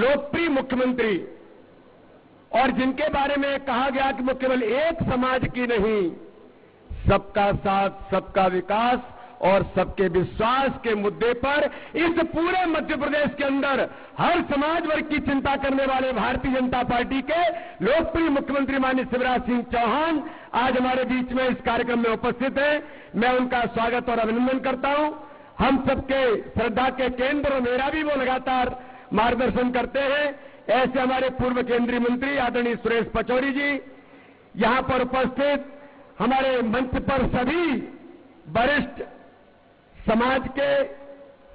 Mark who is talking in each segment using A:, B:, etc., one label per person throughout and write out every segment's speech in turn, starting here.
A: लोकप्रिय मुख्यमंत्री और जिनके बारे में कहा गया कि वो केवल एक समाज की नहीं, सबका साथ, सबका विकास और सबके विश्वास के मुद्दे पर इस पूरे मध्य प्रदेश के अंदर हर समाज वर्ग की चिंता करने वाले भारतीय जनता पार्टी के लोकप्रिय मुख्यमंत्री माननीय शिवराज सिंह चौहान आज हमारे बीच में इस कार्यक्रम में उपस्थित हैं। मैं उनका स्वागत और अभिनंदन करता हूं। हम सबके श्रद्धा के केंद्र और मेरा भी वो लगातार मार्गदर्शन करते हैं। ऐसे हमारे पूर्व केंद्रीय मंत्री आदरणीय सुरेश पचौरी जी, यहां पर उपस्थित हमारे मंच पर सभी वरिष्ठ समाज के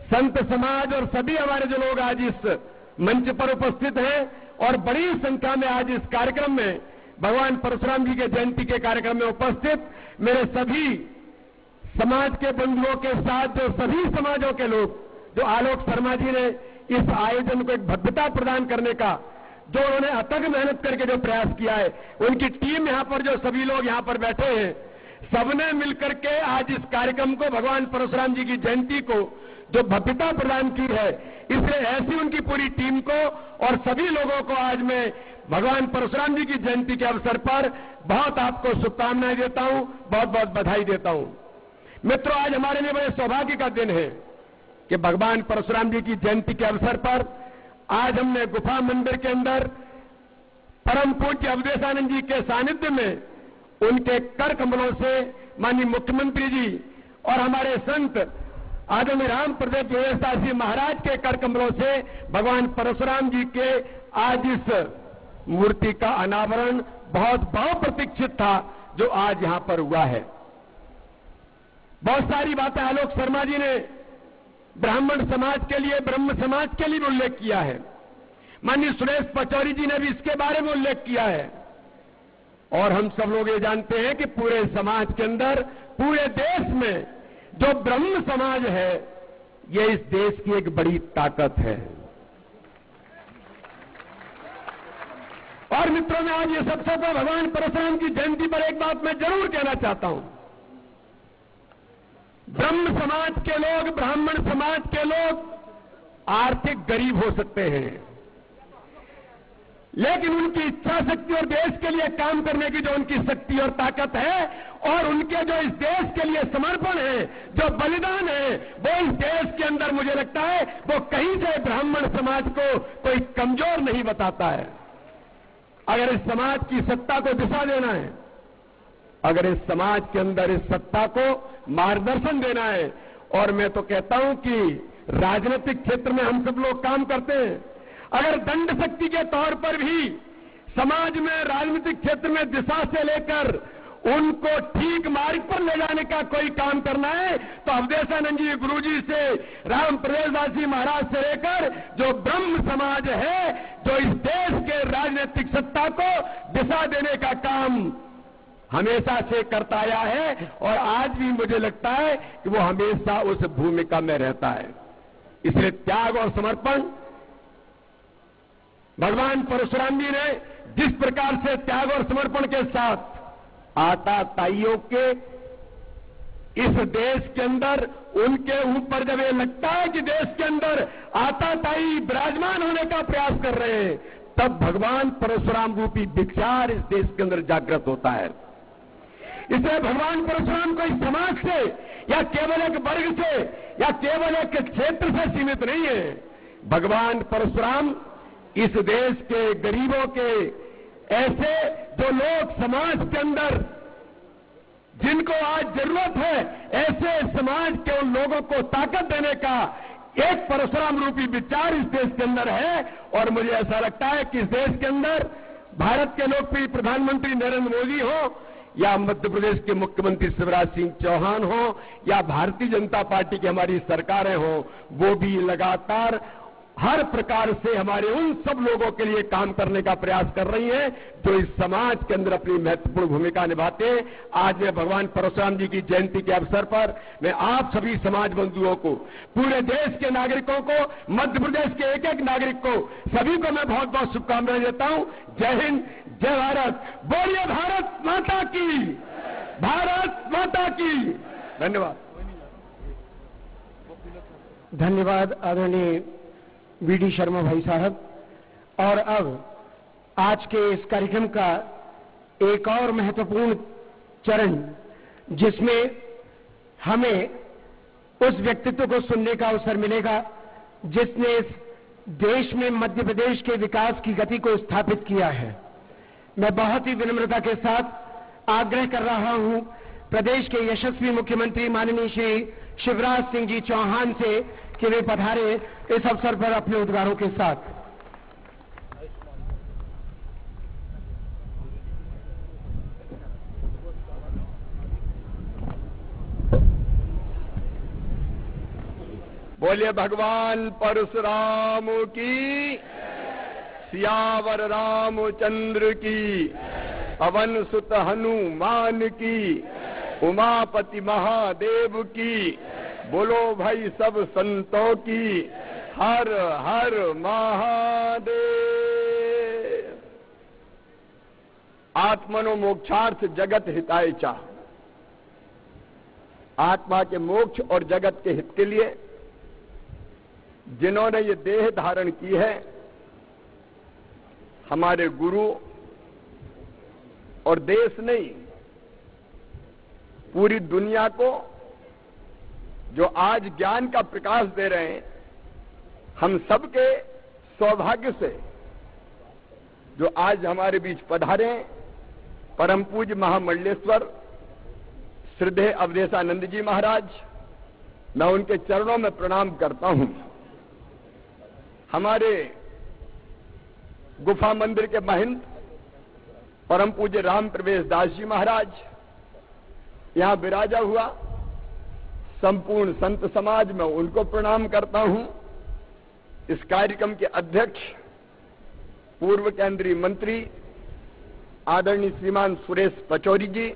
A: संत समाज और सभी हमारे जो लोग आज इस मंच पर उपस्थित हैं और बड़ी संख्या में आज इस कार्यक्रम में भगवान परशुराम जी के जयंती के कार्यक्रम में उपस्थित मेरे सभी समाज के बंधुओं के साथ जो सभी समाजों के लोग, जो आलोक शर्मा जी ने इस आयोजन को एक भव्यता प्रदान करने का जो उन्होंने अथक मेहनत करके जो प्रयास किया है, उनकी टीम यहां पर जो सभी लोग यहां पर बैठे हैं, सबने मिलकर के आज इस कार्यक्रम को भगवान परशुराम जी की जयंती को जो भव्यता प्रदान की है, इसलिए ऐसी उनकी पूरी टीम को और सभी लोगों को आज मैं भगवान परशुराम जी की जयंती के अवसर पर बहुत आपको शुभकामनाएं देता हूं, बहुत बहुत बधाई देता हूं। मित्रों, आज हमारे लिए बड़े सौभाग्य का दिन है कि भगवान परशुराम जी की जयंती के अवसर पर आज हमने गुफा मंदिर के अंदर परम पूज्य अवधेशानंद जी के सानिध्य में उनके कर कमलों से माननीय मुख्यमंत्री जी और हमारे संत आदरणीय राम प्रदेश योगेश जी महाराज के कर कमलों से भगवान परशुराम जी के आज इस मूर्ति का अनावरण बहुत बहुप्रतीक्षित था, जो आज यहां पर हुआ है। बहुत सारी बातें आलोक शर्मा जी ने ब्राह्मण समाज के लिए, ब्रह्म समाज के लिए उल्लेख किया है। माननीय सुरेश पचौरी जी ने भी इसके बारे में उल्लेख किया है। और हम सब लोग ये जानते हैं कि पूरे समाज के अंदर, पूरे देश में जो ब्रह्म समाज है, ये इस देश की एक बड़ी ताकत है। और मित्रों, मैं आज ये सबसे तो भगवान परशुराम की जयंती पर एक बात मैं जरूर कहना चाहता हूं। ब्रह्म समाज के लोग, ब्राह्मण समाज के लोग आर्थिक गरीब हो सकते हैं, लेकिन उनकी इच्छा शक्ति और देश के लिए काम करने की जो उनकी शक्ति और ताकत है और उनके जो इस देश के लिए समर्पण है, जो बलिदान है, वो इस देश के अंदर मुझे लगता है वो कहीं से ब्राह्मण समाज को कोई कमजोर नहीं बताता है। अगर इस समाज की सत्ता को दिशा देना है, अगर इस समाज के अंदर इस सत्ता को मार्गदर्शन देना है, और मैं तो कहता हूं कि राजनीतिक क्षेत्र में हम सब लोग काम करते हैं, अगर दंड शक्ति के तौर पर भी समाज में, राजनीतिक क्षेत्र में दिशा से लेकर उनको ठीक मार्ग पर ले जाने का कोई काम करना है, तो अवधेशानंद जी गुरु जी से, राम प्रदेश जी महाराज से लेकर जो ब्रह्म समाज है, जो इस देश के राजनीतिक सत्ता को दिशा देने का काम हमेशा से करता आया है और आज भी मुझे लगता है कि वो हमेशा उस भूमिका में रहता है। इसलिए त्याग और समर्पण भगवान परशुराम जी ने जिस प्रकार से त्याग और समर्पण के साथ आताताइयों के इस देश के अंदर, उनके ऊपर जब ये लगता है कि देश के अंदर आताताई विराजमान होने का प्रयास कर रहे हैं, तब भगवान परशुराम रूपी विचार इस देश के अंदर जागृत होता है। इसलिए भगवान परशुराम कोई समाज से या केवल एक वर्ग से या केवल एक क्षेत्र से सीमित नहीं है। भगवान परशुराम इस देश के गरीबों के, ऐसे जो लोग समाज के अंदर जिनको आज जरूरत है, ऐसे समाज के उन लोगों को ताकत देने का एक परशुराम रूपी विचार इस देश के अंदर है। और मुझे ऐसा लगता है कि इस देश के अंदर भारत के लोकप्रिय प्रधानमंत्री नरेंद्र मोदी हो या मध्य प्रदेश के मुख्यमंत्री शिवराज सिंह चौहान हो या भारतीय जनता पार्टी की हमारी सरकारें हो, वो भी लगातार हर प्रकार से हमारे उन सब लोगों के लिए काम करने का प्रयास कर रही हैं जो इस समाज के अंदर अपनी महत्वपूर्ण भूमिका निभाते हैं। आज मैं भगवान परशुराम जी की जयंती के अवसर पर मैं आप सभी समाज बंधुओं को, पूरे देश के नागरिकों को, मध्य प्रदेश के एक एक नागरिक को, सभी को मैं बहुत बहुत शुभकामनाएं देता हूं। जय हिंद, जय भारत, बोलिए भारत माता की, भारत माता की। धन्यवाद।
B: धन्यवाद आदरणीय वीडी शर्मा भाई साहब। और अब आज के इस कार्यक्रम का एक और महत्वपूर्ण चरण, जिसमें हमें उस व्यक्तित्व को सुनने का अवसर मिलेगा जिसने इस देश में मध्य प्रदेश के विकास की गति को स्थापित किया है। मैं बहुत ही विनम्रता के साथ आग्रह कर रहा हूं प्रदेश के यशस्वी मुख्यमंत्री माननीय श्री शिवराज सिंह जी चौहान से कि वे पधारे इस अवसर पर अपने उद्गारों के साथ।
A: बोलिए भगवान परशुराम की, सियावर रामचंद्र की, पवन सुत हनुमान की, उमापति महादेव की, बोलो भाई सब संतों की, हर हर महादेव। आत्मनो मोक्षार्थ जगत हिताय चा। आत्मा के मोक्ष और जगत के हित के लिए जिन्होंने ये देह धारण की है, हमारे गुरु और देश नहीं, पूरी दुनिया को जो आज ज्ञान का प्रकाश दे रहे हैं, हम सबके सौभाग्य से जो आज हमारे बीच पधारे हैं, परम पूज्य महामंडलेश्वर श्रद्धेय अवधेशानंद जी महाराज, मैं उनके चरणों में प्रणाम करता हूं। हमारे गुफा मंदिर के महंत परम पूज्य राम प्रवेश दास जी महाराज, यहां विराजा हुआ संपूर्ण संत समाज में उनको प्रणाम करता हूं। इस कार्यक्रम के अध्यक्ष पूर्व केंद्रीय मंत्री आदरणीय श्रीमान सुरेश पचौरी जी,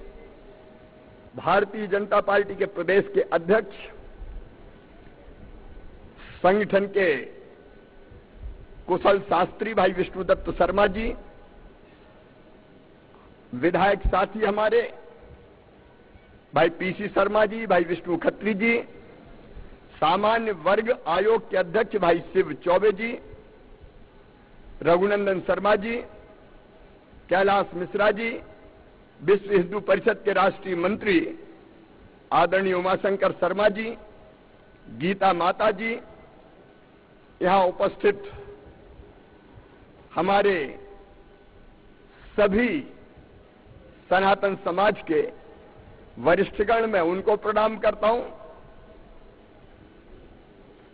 A: भारतीय जनता पार्टी के प्रदेश के अध्यक्ष, संगठन के कुशल शास्त्री भाई विष्णुदत्त शर्मा जी, विधायक साथी हमारे भाई पीसी शर्मा जी, भाई विष्णु खत्री जी, सामान्य वर्ग आयोग के अध्यक्ष भाई शिव चौबे जी, रघुनंदन शर्मा जी, कैलाश मिश्रा जी, विश्व हिंदू परिषद के राष्ट्रीय मंत्री आदरणीय उमाशंकर शर्मा जी, गीता माता जी, यहां उपस्थित हमारे सभी सनातन समाज के वरिष्ठगण, मैं उनको प्रणाम करता हूं।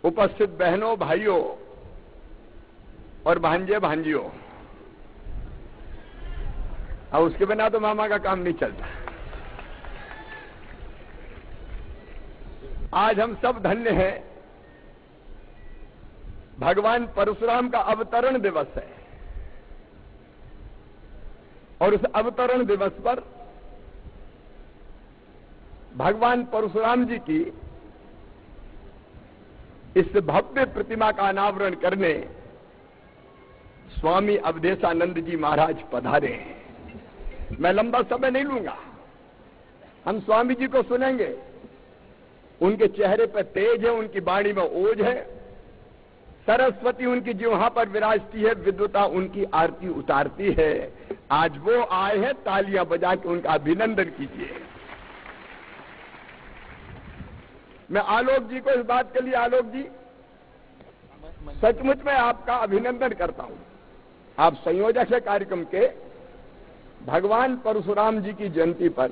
A: उपस्थित बहनों, भाइयों और भांजे भांजियों, और उसके बिना तो मामा का काम नहीं चलता। आज हम सब धन्य हैं, भगवान परशुराम का अवतरण दिवस है और उस अवतरण दिवस पर भगवान परशुराम जी की इस भव्य प्रतिमा का अनावरण करने स्वामी अवधेशानंद जी महाराज पधारे हैं। मैं लंबा समय नहीं लूंगा, हम स्वामी जी को सुनेंगे। उनके चेहरे पर तेज है, उनकी वाणी में ओज है, सरस्वती उनकी जिह्वा पर विराजती है, विद्वता उनकी आरती उतारती है। आज वो आए हैं, तालियां बजा के उनका अभिनंदन कीजिए। मैं आलोक जी को इस बात के लिए, आलोक जी सचमुच में आपका अभिनंदन करता हूं। आप संयोजक है कार्यक्रम के। भगवान परशुराम जी की जयंती पर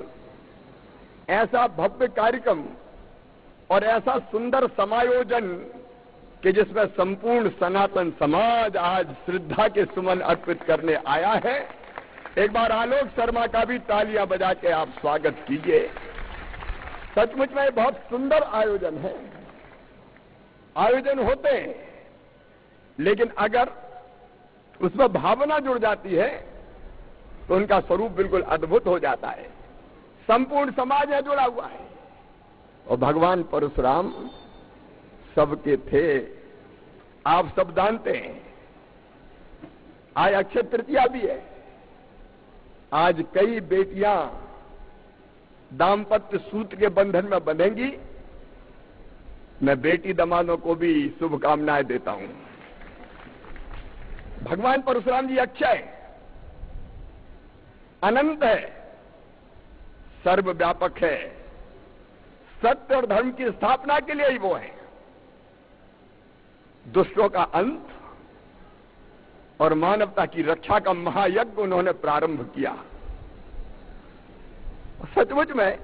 A: ऐसा भव्य कार्यक्रम और ऐसा सुंदर समायोजन कि जिसमें संपूर्ण सनातन समाज आज श्रद्धा के सुमन अर्पित करने आया है। एक बार आलोक शर्मा का भी तालियां बजा के आप स्वागत कीजिए। सचमुच में बहुत सुंदर आयोजन है। आयोजन होते हैं, लेकिन अगर उसमें भावना जुड़ जाती है तो उनका स्वरूप बिल्कुल अद्भुत हो जाता है। संपूर्ण समाज है जुड़ा हुआ है और भगवान परशुराम सबके थे। आप सब जानते हैं आज अक्षय तृतीया भी है। आज कई बेटियां दाम्पत्य सूत्र के बंधन में बंधेंगी। मैं बेटी दमादों को भी शुभकामनाएं देता हूं। भगवान परशुराम जी अक्षय, अनंत है, सर्वव्यापक है, सत्य और धर्म की स्थापना के लिए ही वो है। दुष्टों का अंत और मानवता की रक्षा का महायज्ञ उन्होंने प्रारंभ किया। सचमुच में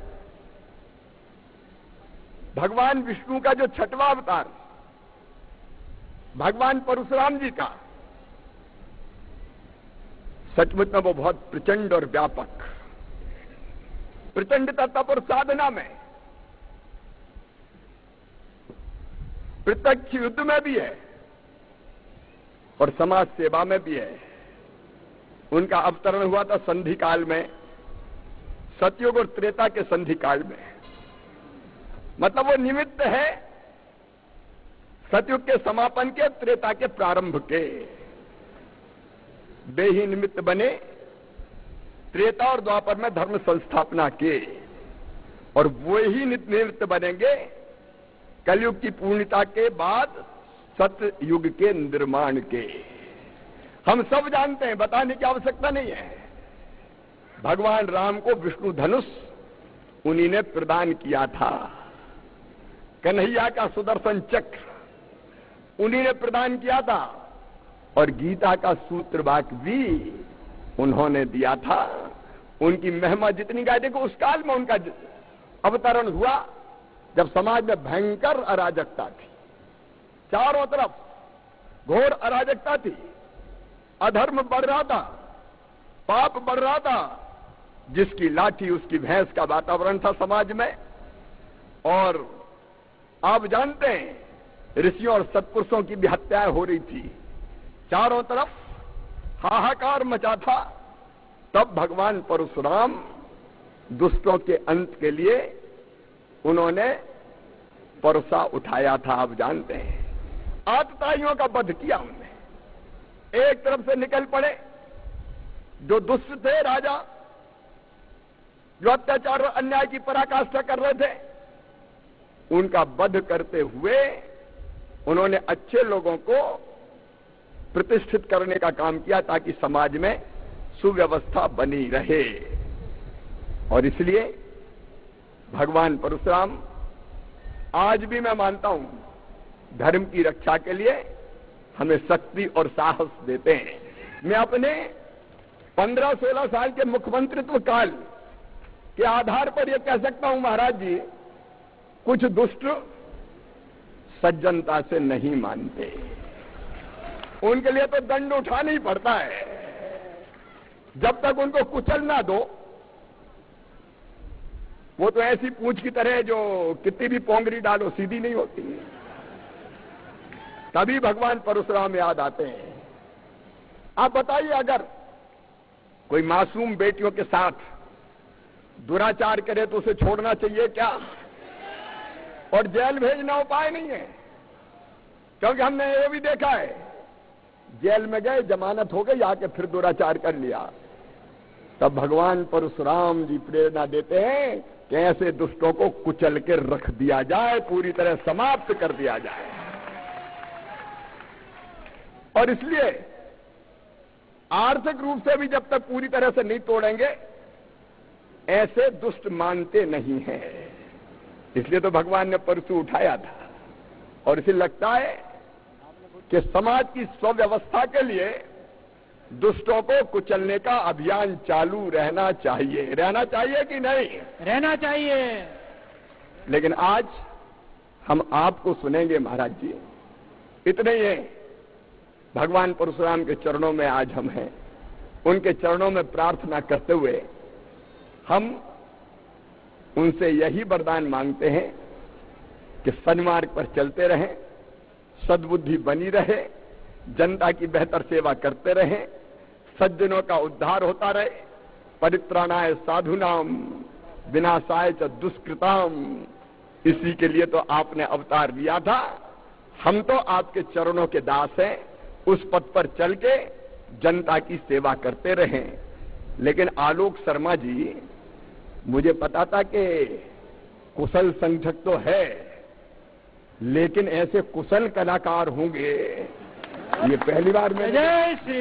A: भगवान विष्णु का जो छठवां अवतार भगवान परशुराम जी का, सचमुच में वो बहुत प्रचंड और व्यापक, प्रचंडता तप और साधना में, प्रत्यक्ष युद्ध में भी है और समाज सेवा में भी है। उनका अवतरण हुआ था संधि काल में, सतयुग और त्रेता के संधि काल में। मतलब वो निमित्त है सतयुग के समापन के, त्रेता के प्रारंभ के। वे ही निमित्त बने त्रेता और द्वापर में धर्म संस्थापना के, और वो ही निमित्त बनेंगे कलयुग की पूर्णता के बाद सत्य युग के निर्माण के। हम सब जानते हैं, बताने की आवश्यकता नहीं है। भगवान राम को विष्णु धनुष उन्हीं ने प्रदान किया था, कन्हैया का सुदर्शन चक्र उन्हीं ने प्रदान किया था, और गीता का सूत्र वाक्य भी उन्होंने दिया था। उनकी महिमा जितनी गाय, देखो उस काल में उनका अवतरण हुआ जब समाज में भयंकर अराजकता थी, चारों तरफ घोर अराजकता थी, अधर्म बढ़ रहा था, पाप बढ़ रहा था, जिसकी लाठी उसकी भैंस का वातावरण था समाज में। और आप जानते हैं ऋषियों और सत्पुरुषों की भी हत्याएं हो रही थी, चारों तरफ हाहाकार मचा था। तब भगवान परशुराम दुष्टों के अंत के लिए उन्होंने परसा उठाया था। आप जानते हैं आतताइयों का वध किया उन्होंने। एक तरफ से निकल पड़े जो दुष्ट थे, राजा जो अत्याचार और अन्याय की पराकाष्ठा कर रहे थे, उनका वध करते हुए उन्होंने अच्छे लोगों को प्रतिष्ठित करने का काम किया ताकि समाज में सुव्यवस्था बनी रहे। और इसलिए भगवान परशुराम आज भी मैं मानता हूं धर्म की रक्षा के लिए हमें शक्ति और साहस देते हैं। मैं अपने 15-16 साल के मुख्यमंत्रित्व काल के आधार पर यह कह सकता हूं, महाराज जी, कुछ दुष्ट सज्जनता से नहीं मानते, उनके लिए तो दंड उठाना ही पड़ता है। जब तक उनको कुचल ना दो, वो तो ऐसी पूंछ की तरह जो कितनी भी पोंगरी डालो सीधी नहीं होती। तभी भगवान परशुराम याद आते हैं। आप बताइए, अगर कोई मासूम बेटियों के साथ दुराचार करे तो उसे छोड़ना चाहिए क्या? और जेल भेजना उपाय नहीं है, क्योंकि हमने ये भी देखा है, जेल में गए, जमानत हो गई, आके फिर दुराचार कर लिया। तब भगवान परशुराम जी प्रेरणा देते हैं कि ऐसे दुष्टों को कुचल के रख दिया जाए, पूरी तरह समाप्त कर दिया जाए। और इसलिए आर्थिक रूप से भी जब तक पूरी तरह से नहीं तोड़ेंगे, ऐसे दुष्ट मानते नहीं हैं। इसलिए तो भगवान ने परशु उठाया था। और इसे लगता है कि समाज की स्वव्यवस्था के लिए दुष्टों को कुचलने का अभियान चालू रहना चाहिए। रहना चाहिए कि नहीं?
B: रहना चाहिए।
A: लेकिन आज हम आपको सुनेंगे महाराज जी। इतने ही है, भगवान परशुराम के चरणों में आज हम हैं। उनके चरणों में प्रार्थना करते हुए हम उनसे यही वरदान मांगते हैं कि सन्मार्ग पर चलते रहें, सद्बुद्धि बनी रहे, जनता की बेहतर सेवा करते रहें, सज्जनों का उद्धार होता रहे, परित्राणाय साधुनाम विनाशाय च दुष्कृताम। इसी के लिए तो आपने अवतार लिया था। हम तो आपके चरणों के दास हैं, उस पथ पर चल के जनता की सेवा करते रहें। लेकिन आलोक शर्मा जी, मुझे पता था कि कुशल संगठक तो है, लेकिन ऐसे कुशल कलाकार होंगे ये पहली बार मैंने
B: जय श्री